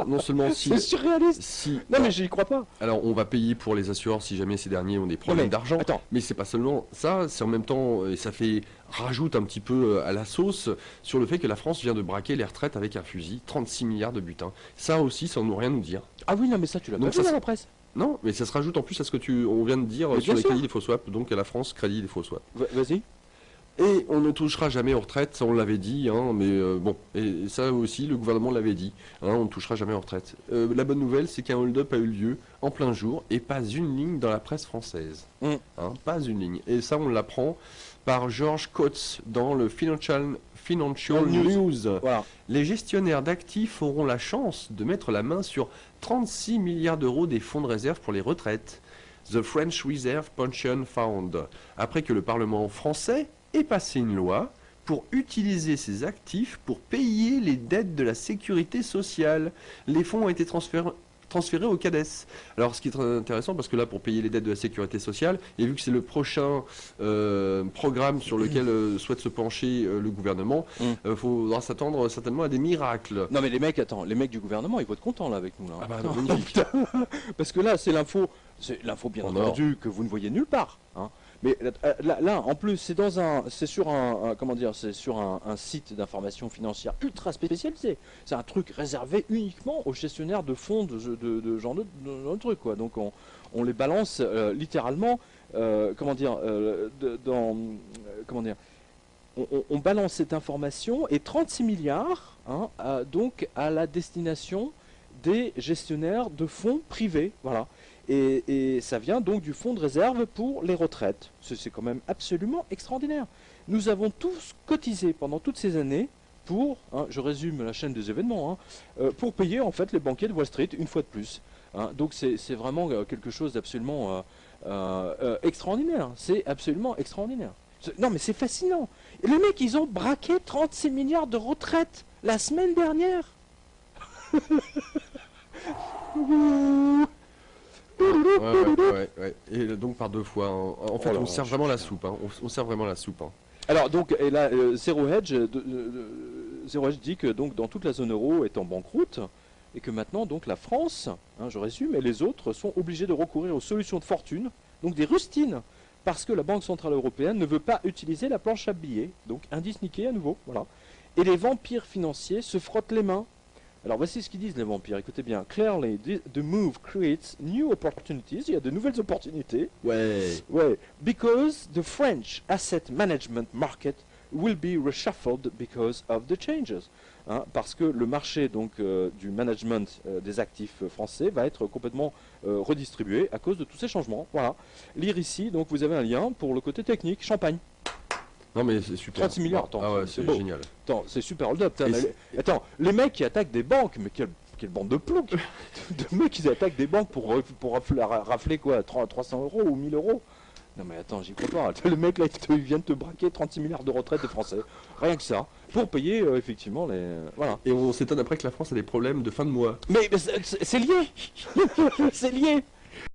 non seulement C'est surréaliste. Non, mais j'y crois pas. Alors, on va payer pour les assureurs si jamais ces derniers ont des problèmes d'argent. Mais c'est pas seulement ça, c'est en même temps, ça rajoute un petit peu à la sauce sur le fait que la France vient de braquer les retraites avec un fusil, 36 milliards de butin. Ça aussi, ça ne veut rien nous dire. Ah oui, non, mais ça, tu l'as pas vu dans la presse. Non, mais ça se rajoute en plus à ce que on vient de dire sur les crédits des faux swaps, donc à la France, crédit des faux swaps. Vas-y. Et on ne touchera jamais aux retraites, ça on l'avait dit, hein, mais bon, et ça aussi le gouvernement l'avait dit, hein, on ne touchera jamais aux retraites. La bonne nouvelle, c'est qu'un hold-up a eu lieu en plein jour et pas une ligne dans la presse française. Hein, pas une ligne. Et ça on l'apprend par George Coates dans le Financial News. Voilà. Les gestionnaires d'actifs auront la chance de mettre la main sur 36 milliards d'euros des fonds de réserve pour les retraites. The French Reserve Pension Fund. Après que le Parlement français ait passé une loi pour utiliser ces actifs pour payer les dettes de la sécurité sociale. Les fonds ont été transférés au CADES. Alors, ce qui est très intéressant, parce que là, pour payer les dettes de la sécurité sociale, et vu que c'est le prochain programme sur lequel souhaite se pencher le gouvernement, faudra s'attendre certainement à des miracles. Non, mais les mecs du gouvernement, ils vont être contents là avec nous. Là. Ah bah, magnifique. Parce que là, c'est l'info bien entendu que vous ne voyez nulle part. Hein. Mais là, en plus, c'est sur un site d'information financière ultra spécialisé. C'est un truc réservé uniquement aux gestionnaires de fonds de genre de truc, quoi. Donc on les balance littéralement, on balance cette information et 36 milliards, hein, donc à la destination des gestionnaires de fonds privés, voilà. Et ça vient donc du fonds de réserve pour les retraites. C'est quand même absolument extraordinaire. Nous avons tous cotisé pendant toutes ces années pour, hein, je résume la chaîne des événements, hein, pour payer en fait les banquiers de Wall Street une fois de plus. Hein. Donc c'est vraiment quelque chose d'absolument extraordinaire. C'est absolument extraordinaire. Non mais c'est fascinant. Et les mecs, ils ont braqué 36 milliards de retraites la semaine dernière. Ouais. Et donc par deux fois. Hein. En fait, on sert vraiment la soupe. Hein. On sert vraiment la soupe. Hein. Alors donc, et là, Zero Hedge dit que donc dans toute la zone euro est en banqueroute et que maintenant donc la France, hein, je résume, et les autres sont obligés de recourir aux solutions de fortune, donc des rustines, parce que la Banque Centrale Européenne ne veut pas utiliser la planche à billets, donc indice Nikkei à nouveau, voilà. Et les vampires financiers se frottent les mains. Alors voici ce qu'ils disent les vampires, écoutez bien. Clearly, the move creates new opportunities. Il y a de nouvelles opportunités. Ouais. Because the French asset management market will be reshuffled because of the changes. Hein, parce que le marché donc du management des actifs français va être complètement redistribué à cause de tous ces changements. Voilà. Lire ici, donc vous avez un lien pour le côté technique. Champagne. Non mais c'est super. 36 milliards, attends, ah ouais, c'est génial. Attends, c'est super hold-up. Attends, les mecs qui attaquent des banques, mais quelle bande de ploucs. De mecs qui attaquent des banques pour rafler quoi, 300 € ou 1000 €. Non mais attends, j'y crois pas. Le mec là, il vient de te braquer 36 milliards de retraites des Français. Rien que ça. Pour payer effectivement les... Voilà. Et on s'étonne après que la France a des problèmes de fin de mois. Mais c'est lié. C'est lié.